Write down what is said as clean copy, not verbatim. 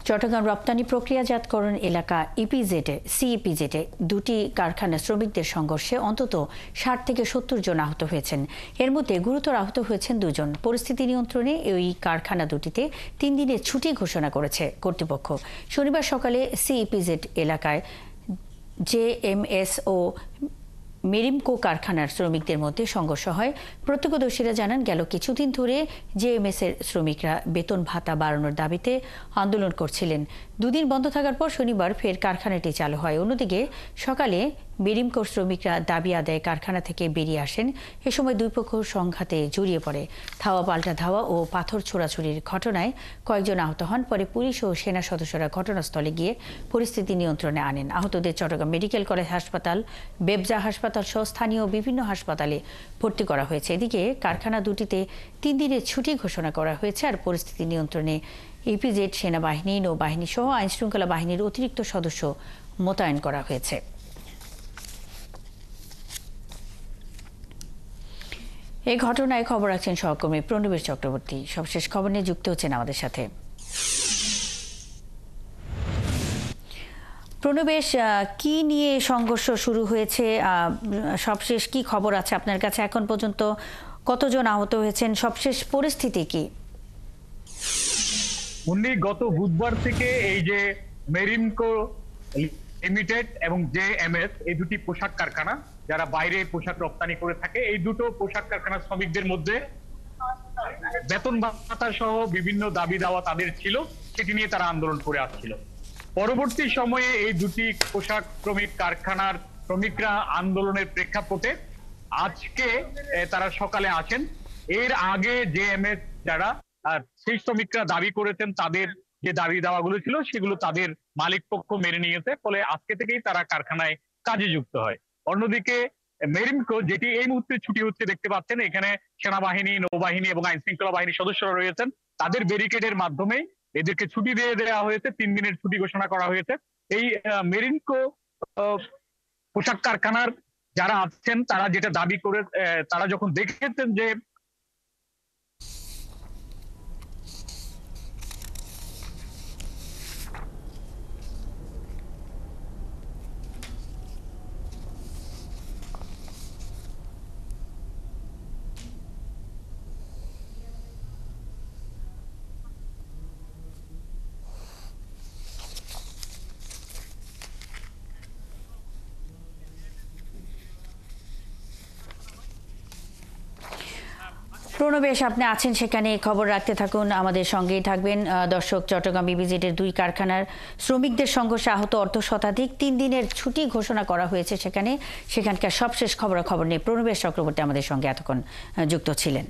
চট্টগ্রাম রপ্তানি প্রক্রিয়াজাতকরণ এলাকা ইপিজেডে সিইপিজেডে দুটি কারখানার শ্রমিকদের সংঘর্ষে অন্তত ৬০ থেকে ৭০ জন আহত হয়েছেন। এর মধ্যে গুরুতর আহত হয়েছেন ২ জন। পরিস্থিতি নিয়ন্ত্রণে ওই কারখানা দুটিতে ৩ দিনের ছুটি ঘোষণা করেছে কর্তৃপক্ষ। শনিবার সকালে সিইপিজেড এলাকায় জেএমএস ও মেরিমকো কারখানার শ্রমিকদের মধ্যে সংঘর্ষ হয়। প্রত্যক্ষদর্শীরা জানান, গেল কিছুদিন ধরে জেএমএস এর শ্রমিকরা বেতন ভাতা বাড়ানোর দাবিতে আন্দোলন করছিলেন। দুদিন বন্ধ থাকার পর শনিবার ফের কারখানাটি চালু হয়। অন্যদিকে সকালে মেরিমকোর শ্রমিকরা দাবি আদায়ে কারখানা থেকে বেরিয়ে আসেন। এ সময় দুই পক্ষ সংঘাতে জড়িয়ে পড়ে। ধাওয়া পাল্টা ধাওয়া ও পাথর ছোড়াছুড়ির ঘটনায় কয়েকজন আহত হন। পরে পুলিশ ও সেনা সদস্যরা ঘটনাস্থলে গিয়ে পরিস্থিতি নিয়ন্ত্রণে আনেন। আহতদের চট্টগ্রাম মেডিকেল কলেজ হাসপাতাল, বেবজা হাসপাতাল সহ স্থানীয় বিভিন্ন হাসপাতালে ভর্তি করা হয়েছে। এদিকে কারখানা দুটিতে ৩ দিনের ছুটি ঘোষণা করা হয়েছে। আর পরিস্থিতি নিয়ন্ত্রণে ইপিজেড সেনাবাহিনী, নৌবাহিনী সহ আইনশৃঙ্খলা বাহিনীর অতিরিক্ত সদস্য মোতায়েন করা হয়েছে। এই ঘটনায় খবর রাখছেন সহকর্মী প্রণবেশ চক্রবর্তী। সবশেষ খবর নিয়ে যুক্ত হচ্ছেন আমাদের সাথে। প্রণবেশ, কি নিয়ে সংঘর্ষ শুরু হয়েছে? সবশেষ কি খবর আছে আপনার কাছে? এখন পর্যন্ত কতজন আহত হয়েছেন? সবশেষ পরিস্থিতি কি? গত বুধবার থেকে এই যে মেরিমকো লিমিটেড এবং জেএমএস এই দুটি পোশাক কারখানা যারা বাইরে পোশাক রপ্তানি করে থাকে, এই দুটো পোশাক কারখানার শ্রমিকদের মধ্যে বেতন ভাতা সহ বিভিন্ন দাবি দাওয়া তাদের ছিল, সেটি নিয়ে তারা আন্দোলন করে আসছিল। পরবর্তী সময়ে এই দুটি পোশাক শ্রমিক কারখানার শ্রমিকরা আন্দোলনের প্রেক্ষাপটে আজকে তারা সকালে আসেন। এর আগে জেএমএস যারা সেই শ্রমিকরা দাবি করেছেন, তাদের যে দাবি দাওয়াগুলো ছিল সেগুলো তাদের মালিক পক্ষ মেনে নিয়েছে, ফলে আজকে থেকেই তারা কারখানায় কাজে যুক্ত হয়। অন্যদিকে মেরিমকো, যেটি এই মুহূর্তে ছুটি হচ্ছে দেখতে পাচ্ছেন, এখানে সেনাবাহিনী, নৌবাহিনী এবং আইন শৃঙ্খলা বাহিনীর সদস্যরা রয়েছেন। তাদের ব্যারিকেডের মাধ্যমে এদেরকে ছুটি দিয়ে দেওয়া হয়েছে, ৩ দিনের ছুটি ঘোষণা করা হয়েছে। এই মেরিমকো পোশাক কারখানার যারা আছেন তারা যেটা দাবি করে, তারা যখন দেখেছেন যে প্রণবেশ, আপনি আছেন সেখানে, খবর রাখতে থাকুন, আমাদের সঙ্গেই থাকবেন। দর্শক, চট্টগ্রাম ইপিজেডের 2 কারখানার শ্রমিকদের সংঘর্ষে আহত অর্ধশতাধিক, 3 দিনের ছুটি ঘোষণা করা হয়েছে সেখানকার সবশেষ খবরাখবর নিয়ে প্রণবেশ চক্রবর্তী আমাদের সঙ্গে এতক্ষণ যুক্ত ছিলেন।